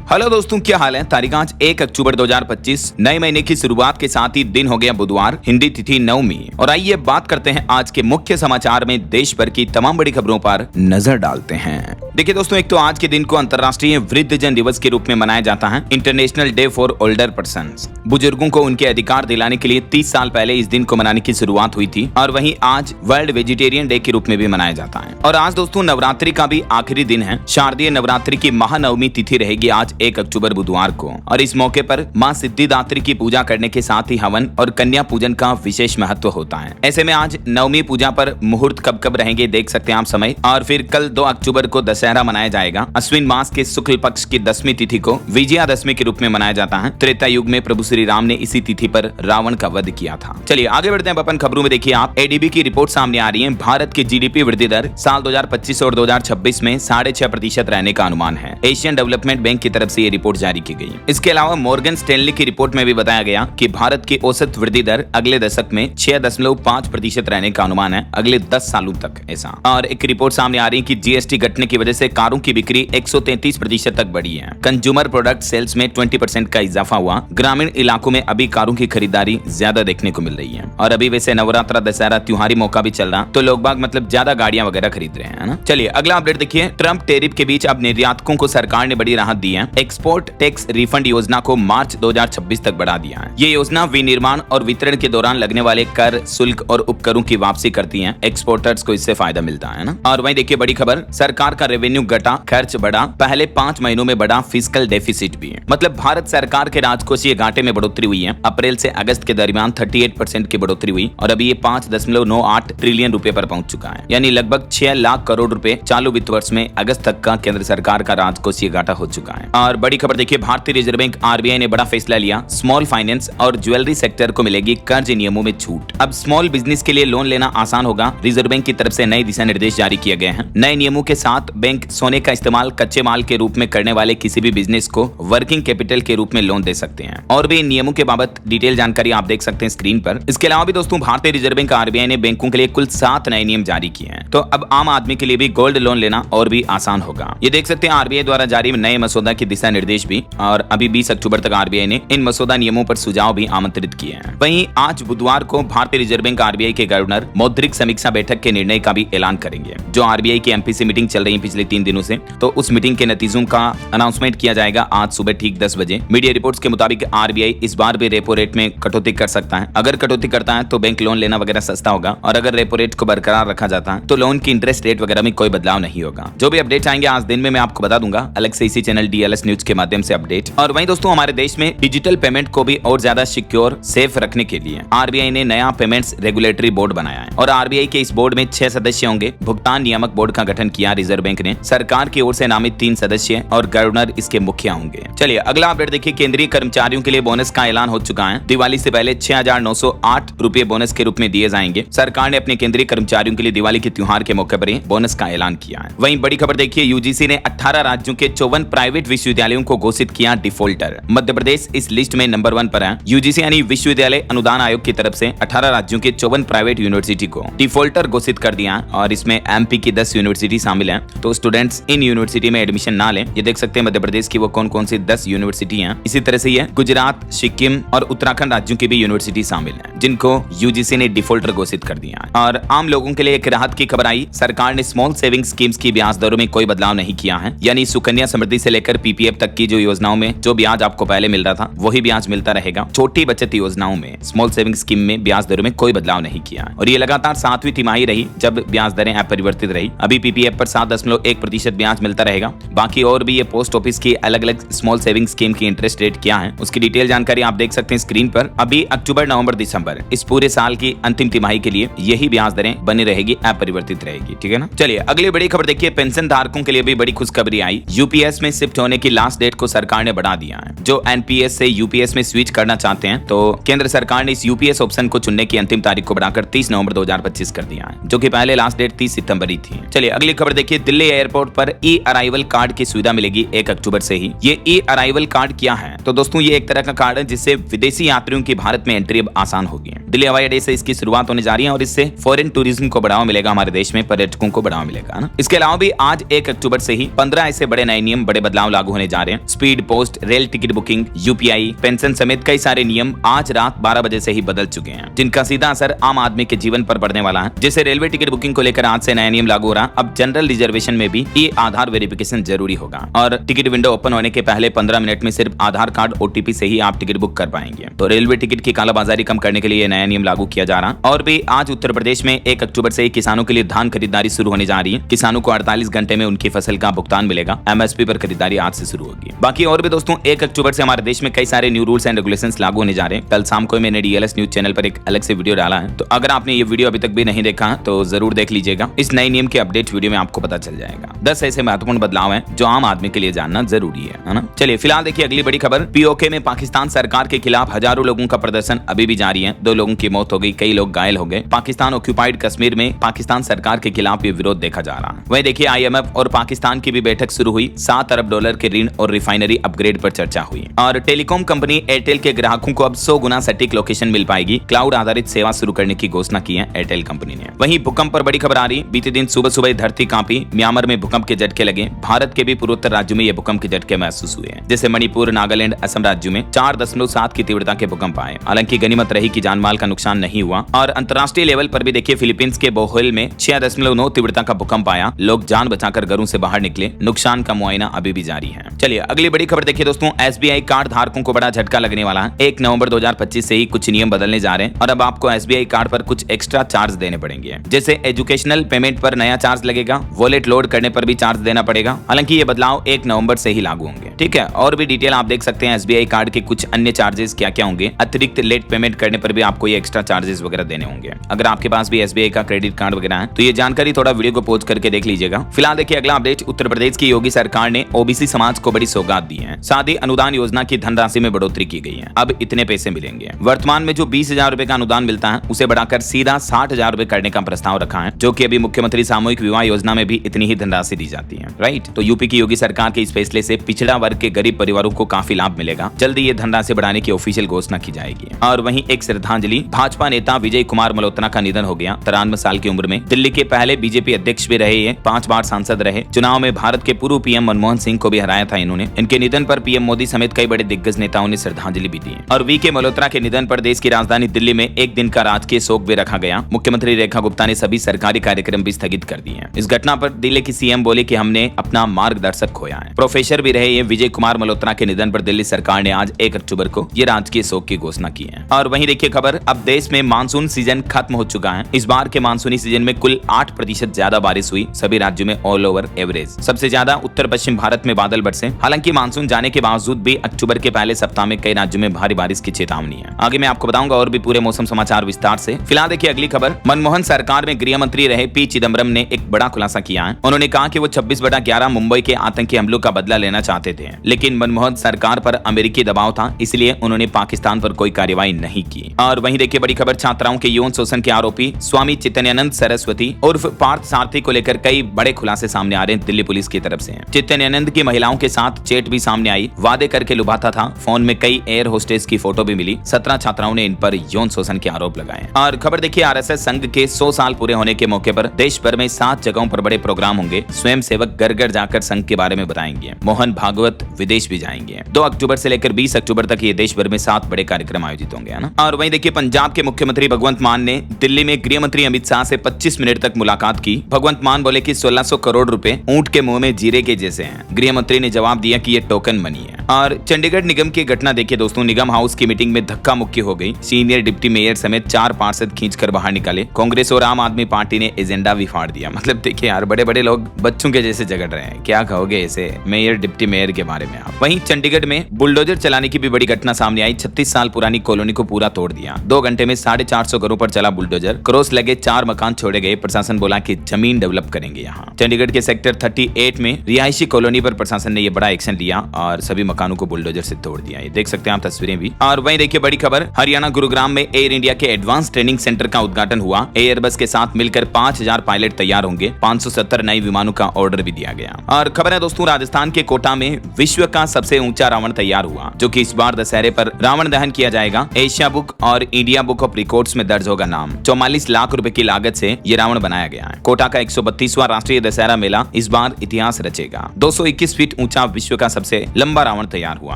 Hello दोस्तों, क्या हाल है। तारीख आज 1 अक्टूबर 2025, नए महीने की शुरुआत के साथ ही दिन हो गया बुधवार, हिंदी तिथि नवमी। और आइए बात करते हैं आज के मुख्य समाचार में देश भर की तमाम बड़ी खबरों पर नजर डालते हैं। देखिए दोस्तों, एक तो आज के दिन को अंतर्राष्ट्रीय वृद्धजन दिवस के रूप में मनाया जाता है, international day for older persons. बुजुर्गों को उनके अधिकार दिलाने के लिए 30 साल पहले इस दिन को मनाने की शुरुआत हुई थी। और वहीं आज वर्ल्ड वेजिटेरियन डे के रूप में भी मनाया जाता है। और आज दोस्तों नवरात्रि का भी आखिरी दिन है। शारदीय नवरात्रि की महानवमी तिथि रहेगी आज 1 अक्टूबर बुधवार को। और इस मौके पर मां सिद्धिदात्री की पूजा करने के साथ ही हवन और कन्या पूजन का विशेष महत्व होता है। ऐसे में आज नवमी पूजा पर मुहूर्त कब कब रहेंगे देख सकते हैं आप समय। और फिर कल 2 अक्टूबर को दशहरा मनाया जाएगा। अश्विन मास के शुक्ल पक्ष की 10वीं तिथि को विजयादशमी के रूप में मनाया जाता है। त्रेता युग में प्रभु श्री राम ने इसी तिथि पर रावण का वध किया था। चलिए आगे बढ़ते हैं अपन खबरों में। देखिए आप, एडीबी की रिपोर्ट सामने आ रही है। भारत की जीडीपी वृद्धि दर साल 2025 और 2026 में 6.5% रहने का अनुमान है। एशियन डेवलपमेंट बैंक की तरफ से ये रिपोर्ट जारी की गई। इसके अलावा मॉर्गन स्टैनली की रिपोर्ट में भी बताया गया कि भारत की औसत वृद्धि दर अगले दशक में 6.5% रहने का अनुमान है, अगले 10 सालों तक ऐसा। और एक रिपोर्ट सामने आ रही है कि जीएसटी घटने की वजह से कारों की बिक्री 133% तक बढ़ी है। कंज्यूमर प्रोडक्ट सेल्स में 20% का इजाफा हुआ। ग्रामीण इलाकों में अभी कारों की खरीदारी ज्यादा देखने को मिल रही है। और अभी वैसे नवरात्रा दशहरा त्योहारी मौका भी चल रहा, तो लोग बाग मतलब ज्यादा गाड़ियां वगैरह खरीद रहे हैं ना। चलिए अगला अपडेट देखिए। ट्रंप टैरिफ के बीच अब निर्यातकों को सरकार ने बड़ी राहत दी है। एक्सपोर्ट टैक्स रिफंड योजना को मार्च 2026 तक बढ़ा दिया है। ये योजना विनिर्माण और वितरण के दौरान लगने वाले कर, शुल्क और उपकरों की वापसी करती है। एक्सपोर्टर्स को इससे फायदा मिलता है ना। और वहीं देखिए बड़ी खबर, सरकार का रेवेन्यू घटा, खर्च बढ़ा, पहले 5 महीनों में बढ़ा फिस्कल डेफिसिट भी। मतलब भारत सरकार के राजकोषीय घाटे में बढ़ोतरी हुई है। अप्रैल से अगस्त के दरमियान 38% की बढ़ोतरी हुई और अभी ये 5.98 ट्रिलियन रुपए पर पहुंच चुका है। यानी लगभग 6 लाख करोड़ रुपए चालू वित्त वर्ष में अगस्त तक का केंद्र सरकार का राजकोषीय घाटा हो चुका है। और बड़ी खबर देखिए, भारतीय रिजर्व बैंक आरबीआई ने बड़ा फैसला लिया। स्मॉल फाइनेंस और ज्वेलरी सेक्टर को मिलेगी कर्ज नियमों में छूट। अब स्मॉल बिजनेस के लिए लोन लेना आसान होगा। रिजर्व बैंक की तरफ से नए दिशा निर्देश जारी किए गए हैं। नए नियमों के साथ बैंक सोने का इस्तेमाल कच्चे माल के रूप में करने वाले किसी भी बिजनेस को वर्किंग कैपिटल के रूप में लोन दे सकते हैं। और भी इन नियमों के बाबत डिटेल जानकारी आप देख सकते हैं स्क्रीन पर। इसके अलावा भी दोस्तों भारतीय रिजर्व बैंक आरबीआई ने बैंकों के लिए कुल 7 नए नियम जारी किए हैं। तो अब आम आदमी के लिए भी गोल्ड लोन लेना और भी आसान होगा। ये देख सकते हैं आरबीआई द्वारा जारी नए मसौदा के दिशा निर्देश भी। और अभी 20 अक्टूबर तक आरबीआई ने इन मसौदा नियमों पर सुझाव भी आमंत्रित किए हैं। वहीं आज बुधवार को भारतीय रिजर्व बैंक आरबीआई के गवर्नर मौद्रिक समीक्षा बैठक के निर्णय का भी ऐलान करेंगे। जो आरबीआई की एमपीसी मीटिंग चल रही है पिछले 3 दिनों से, तो उस मीटिंग के नतीजों का अनाउंसमेंट किया जाएगा आज सुबह ठीक 10 बजे। मीडिया रिपोर्ट्स के मुताबिक आरबीआई इस बार भी रेपो रेट में कटौती कर सकता है। अगर कटौती करता है तो बैंक लोन लेना वगैरह सस्ता होगा। और अगर रेपो रेट को बरकरार रखा जाता है तो लोन की इंटरेस्ट रेट वगैरह में कोई बदलाव नहीं होगा। जो भी अपडेट आएंगे आज दिन में मैं आपको बता दूंगा अलग से इसी चैनल डीएलएस न्यूज के माध्यम से अपडेट। और वहीं दोस्तों हमारे देश में डिजिटल पेमेंट को भी और ज्यादा सिक्योर सेफ रखने के लिए आरबीआई ने नया पेमेंट्स रेगुलेटरी बोर्ड बनाया है। और आरबीआई के इस बोर्ड में 6 सदस्य होंगे। भुगतान नियामक बोर्ड का गठन किया रिजर्व बैंक ने। सरकार की ओर से नामित 3 सदस्य और गवर्नर इसके मुखिया होंगे। चलिए अगला अपडेट देखिए। केंद्रीय कर्मचारियों के लिए बोनस का ऐलान हो चुका है। दिवाली से पहले 6,908 रुपए बोनस के रूप में दिए जाएंगे। सरकार ने अपने केंद्रीय कर्मचारियों के लिए दिवाली के त्योहार के मौके पर बोनस का ऐलान किया है। वहीं बड़ी खबर देखिए, यूजीसी ने 18 राज्यों के 54 प्राइवेट विश्वविद्यालयों को घोषित किया डिफॉल्टर। मध्य प्रदेश इस लिस्ट में नंबर 1 पर है। यूजीसी यानी विश्वविद्यालय अनुदान आयोग की तरफ से 18 राज्यों के 54 प्राइवेट यूनिवर्सिटी को डिफॉल्टर घोषित कर दिया। और इसमें एमपी की 10 यूनिवर्सिटी शामिल है। तो स्टूडेंट्स इन यूनिवर्सिटी में एडमिशन ना लें। ये देख सकते हैं मध्य प्रदेश की वो कौन कौन सी 10 यूनिवर्सिटी हैं। इसी तरह से ये गुजरात, सिक्किम और उत्तराखंड राज्यों की भी यूनिवर्सिटी शामिल है, जिनको यूजीसी ने डिफॉल्टर घोषित कर दिया है। और आम लोगों के लिए एक राहत की खबर आई। सरकार ने स्मॉल सेविंग स्कीम्स की ब्याज दरों में कोई बदलाव नहीं किया है। यानी सुकन्या समृद्धि से लेकर पीपीएफ तक की जो योजनाओं में जो ब्याज आपको पहले मिल रहा था वही ब्याज मिलता रहेगा। छोटी बचत योजनाओं में स्मॉल सेविंग स्कीम में ब्याज दरों में कोई बदलाव नहीं किया। और ये लगातार 7वीं तिमाही रही जब ब्याज दरें अपरिवर्तित रही। अभी पीपीएफ पर 7.1% ब्याज मिलता रहेगा। बाकी और भी ये पोस्ट ऑफिस की अलग अलग स्मॉल सेविंग स्कीम की इंटरेस्ट रेट क्या है उसकी डिटेल जानकारी आप देख सकते हैं स्क्रीन पर। अभी अक्टूबर, नवंबर, दिसंबर इस पूरे साल की अंतिम तिमाही के लिए यही ब्याज दरें बनी रहेगी, अपरिवर्तित रहेगी। ठीक है ना। चलिए अगली बड़ी खबर देखिए। पेंशन धारकों के लिए भी बड़ी खुशखबरी आई। यूपीएस में शिफ्ट होने की लास्ट डेट को सरकार ने बढ़ा दिया है। जो एनपीएस से यूपीएस में स्विच करना चाहते हैं तो केंद्र सरकार ने इस यूपीएस ऑप्शन को चुनने की अंतिम तारीख को बढ़ाकर 30 नवंबर 2025 कर दिया है, जो कि पहले लास्ट डेट 30 सितंबर ही थी। चलिए अगली खबर देखिए। दिल्ली एयरपोर्ट पर ई अराइवल कार्ड की सुविधा मिलेगी 1 अक्टूबर से ही। ये ई अराइवल कार्ड क्या है? तो दोस्तों ये एक तरह का कार्ड है जिससे विदेशी यात्रियों की भारत में एंट्री अब आसान होगी। दिल्ली हवाई अड्डे से इसकी शुरुआत होने जा रही है और इससे फॉरेन टूरिज्म को बढ़ावा मिलेगा, हमारे देश में पर्यटकों को बढ़ावा मिलेगा ना। इसके अलावा भी आज 1 अक्टूबर से ही 15 ऐसे बड़े नए नियम, बड़े बदलाव लागू होने जा रहे हैं। Speed post, rail ticket booking, UPI, pension समेत कई सारे नियम आज रात 12 बजे से ही बदल चुके हैं, जिनका सीधा असर आम आदमी के जीवन पर पड़ने वाला है। जैसे रेलवे टिकट बुकिंग को लेकर आज से नया नियम लागू हो रहा। अब जनरल रिजर्वेशन में भी ये आधार वेरिफिकेशन जरूरी होगा और टिकट विंडो ओपन होने के पहले 15 मिनट में सिर्फ आधार कार्ड ओटीपी से ही आप टिकट बुक कर पाएंगे। तो रेलवे टिकट की कालाबाजारी कम करने के लिए नया नियम लागू किया जा रहा। और भी आज उत्तर प्रदेश में 1 अक्टूबर से किसानों के लिए धान खरीदारी शुरू होने जा रही है। किसानों को 48 घंटे में उनकी फसल का भुगतान मिलेगा। एमएसपी पर खरीदारी आज से शुरू होगी। बाकी और भी दोस्तों 1 अक्टूबर से हमारे देश में कई सारे न्यू रूल्स एंड रेगुलेशंस लागू होने जा रहे हैं। कल शाम को मैंने डीएलएस न्यूज चैनल पर एक अलग से वीडियो डाला है, तो अगर आपने ये वीडियो अभी तक भी नहीं देखा तो जरूर देख लीजिएगा। इस नए नियम के अपडेट वीडियो में आपको पता चल जाएगा। 10 ऐसे महत्वपूर्ण बदलाव हैं जो आम आदमी के लिए जानना जरूरी है ना। चलिए फिलहाल देखिए अगली बड़ी खबर। पीओके में पाकिस्तान सरकार के खिलाफ हजारों लोगों का प्रदर्शन अभी भी जारी है। 2 लोगों की मौत हो गई, कई लोग घायल हो गए। पाकिस्तान ऑक्यूपाइड कश्मीर में पाकिस्तान सरकार के खिलाफ ये विरोध देखा जा रहा है। वहीं देखिए IMF और पाकिस्तान की भी बैठक शुरू हुई। $7 अरब के ऋण और रिफाइनरी अपग्रेड पर चर्चा हुई। और टेलीकॉम कंपनी एयरटेल के ग्राहकों को अब 100 गुना सटीक लोकेशन मिल पाएगी। क्लाउड आधारित सेवा शुरू करने की घोषणा की है एयरटेल कंपनी ने। वहीं भूकंप पर बड़ी खबर आ रही। बीते दिन सुबह सुबह धरती कांपी। म्यांमार में भूकंप के झटके लगे। भारत के भी पूर्वोत्तर राज्यों में ये भूकंप के झटके महसूस हुए हैं। जैसे मणिपुर, नागालैंड, असम राज्यों में 4.7 की तीव्रता के भूकंप आए। हालांकि गनीमत रही कि जानमाल का नुकसान नहीं हुआ। और अंतर्राष्ट्रीय लेवल पर भी देखिए फिलीपींस के बोहोल में 6.9 तीव्रता का भूकंप आया। लोग जान बचाकर घरों से बाहर निकले। नुकसान का मुआयना अभी भी जारी है। चलिए अगली बड़ी खबर देखिए दोस्तों। SBI कार्ड धारकों को बड़ा झटका लगने वाला है। 1 नवंबर 2025 से ही कुछ नियम बदलने जा रहे हैं और अब आपको SBI कार्ड पर कुछ एक्स्ट्रा चार्ज देने पड़ेंगे। जैसे एजुकेशनल पेमेंट पर नया चार्ज लगेगा। वॉलेट लोड करने पर भी चार्ज देना पड़ेगा। हालांकि ये बदलाव 1 नवंबर से ही लागू होंगे। ठीक है, और भी डिटेल आप देख सकते हैं SBI कार्ड के कुछ अन्य चार्जेस क्या क्या होंगे। अतिरिक्त लेट पेमेंट करने पर भी आपको ये एक्स्ट्रा चार्जेस वगैरह देने होंगे। अगर आपके पास भी SBI का क्रेडिट कार्ड वगैरह है तो ये जानकारी थोड़ा वीडियो को पॉज करके देख लीजिएगा। फिलहाल देखिए अगला अपडेट। उत्तर प्रदेश की योगी सरकार ने OBC समाज को बड़ी सौगात दी है। शादी अनुदान योजना की धनराशि में बढ़ोतरी की गई है। अब इतने पैसे मिलेंगे। वर्तमान में जो 20,000 रुपए का अनुदान मिलता है उसे बढ़ाकर सीधा 60,000 रुपए करने का प्रस्ताव रखा है, जो कि अभी मुख्यमंत्री सामूहिक विवाह योजना में भी इतनी ही धनराशि दी जाती है। राइट, तो यूपी की योगी सरकार के इस फैसले से पिछड़ा वर्ग के गरीब परिवारों को काफी लाभ मिलेगा। जल्दी ये धनराशि बढ़ाने की ऑफिशियल घोषणा की जाएगी। और वहीं एक श्रद्धांजलि। भाजपा नेता विजय कुमार मल्होत्रा का निधन हो गया। 93 साल की उम्र में। दिल्ली के पहले बीजेपी अध्यक्ष भी रहे। ये 5 बार सांसद रहे। चुनाव में भारत के पूर्व पीएम मनमोहन सिंह को भी हराया था इन्होंने। इनके निधन पर पीएम मोदी समेत कई बड़े दिग्गज नेताओं ने श्रद्धांजलि भी दी। और वीके मल्होत्रा के निधन पर देश की राजधानी दिल्ली में एक दिन का राजकीय शोक भी रखा गया। मुख्यमंत्री रेखा गुप्ता ने सभी सरकारी कार्यक्रम भी स्थगित कर दिए। इस घटना पर दिल्ली की सीएम बोले कि हमने अपना मार्गदर्शक खोया है। प्रोफेसर भी रहे ये विजय कुमार मल्होत्रा के निधन पर दिल्ली सरकार ने आज 1 अक्टूबर को ये राजकीय शोक की घोषणा की है। और वहीं देखिए खबर। अब देश में मानसून सीजन खत्म हो चुका है। इस बार के मानसूनी सीजन में कुल 8% ज्यादा बारिश हुई। सभी राज्यों में ऑल ओवर एवरेज। सबसे ज्यादा उत्तर पश्चिम भारत में बादल बरसे। हालांकि मानसून जाने के बावजूद भी अक्टूबर के पहले सप्ताह में कई राज्यों में भारी बारिश की चेतावनी है। आगे मैं आपको बताऊंगा और भी पूरे मौसम समाचार विस्तार से। फिलहाल देखिए अगली खबर। मनमोहन सरकार में गृह मंत्री रहे पी चिदम्बरम ने एक बड़ा खुलासा किया है। उन्होंने कहा कि वो 26/11 मुंबई के आतंकी हमलों का बदला लेना चाहते थे, लेकिन मनमोहन सरकार पर अमेरिकी दबाव था, इसलिए उन्होंने पाकिस्तान पर कोई कार्रवाई नहीं की। और वहीं देखिए बड़ी खबर। छात्राओं के यौन शोषण के आरोपी स्वामी चैतन्यानंद सरस्वती उर्फ पार्थ सारथी को लेकर कई बड़े खुलासे सामने आ रहे हैं दिल्ली पुलिस की तरफ से। चैतन्यानंद की महिलाओं के साथ चैट भी सामने आई। वादे करके लुभाता था। फोन में कई एयर होस्टेस की फोटो भी मिली। 17 छात्राओं ने इन पर यौन शोषण के आरोप लगाए। और खबर देखिए RSS संघ के 100 साल पूरे होने के मौके पर देश भर में 7 जगहों पर बड़े प्रोग्राम होंगे। स्वयं सेवक घर घर जाकर संघ के बारे में बताएंगे। मोहन भागवत विदेश भी जाएंगे। 2 अक्टूबर से लेकर 20 अक्टूबर तक ये देश भर में 7 बड़े कार्यक्रम आयोजित होंगे, है ना। और वहीं देखिए पंजाब के मुख्यमंत्री भगवंत मान ने दिल्ली में गृह मंत्री अमित शाह से 25 मिनट तक मुलाकात की। भगवंत मान बोले कि 1600 करोड़ रुपए ऊंट के मुंह में जीरे के जैसे हैं। गृह मंत्री ने जवाब दिया कि ये टोकन मनी है। और चंडीगढ़ निगम की घटना देखिए दोस्तों। निगम हाउस की मीटिंग में धक्का मुक्की हो गई। सीनियर डिप्टी मेयर समेत 4 पार्षद खींचकर बाहर निकाले। कांग्रेस और आम आदमी पार्टी ने एजेंडा भी फाड़ दिया। मतलब देखिए यार, बड़े बड़े लोग बच्चों के जैसे झगड़ रहे हैं। क्या कहोगे ऐसे मेयर डिप्टी मेयर के बारे में आप। वहीं चंडीगढ़ में बुलडोजर चलाने की भी बड़ी घटना सामने आई। 36 साल पुरानी कॉलोनी को पूरा तोड़ दिया। 2 घंटे में 450 घरों पर चला बुलडोजर। क्रॉस लगे 4 मकान छोड़े गए। प्रशासन बोला कि जमीन डेवलप करेंगे यहाँ। चंडीगढ़ के सेक्टर 38 में रिहायशी कॉलोनी पर प्रशासन ने यह बड़ा एक्शन लिया और सभी मकानों को बुलडोजर से तोड़ दिया। ये देख सकते हैं आप तस्वीरें भी। और वहीं देखिए बड़ी खबर। हरियाणा गुरुग्राम में एयर इंडिया के एडवांस ट्रेनिंग सेंटर का उद्घाटन हुआ। एयरबस के साथ मिलकर 5000 पायलट तैयार होंगे। 570 नए विमानों का ऑर्डर भी दिया गया। और खबर है दोस्तों, राजस्थान के कोटा में विश्व का सबसे ऊंचा रावण तैयार हुआ, जो कि इस बार दशहरे पर रावण दहन किया जाएगा। एशिया बुक और इंडिया बुक ऑफ रिकॉर्ड्स में दर्ज होगा नाम। 44 लाख रुपए की लागत से ये रावण बनाया गया है। कोटा का 132वां राष्ट्रीय दशहरा मेला इस बार इतिहास रचेगा। 221 फीट ऊंचा विश्व का सबसे लंबा रावण तैयार हुआ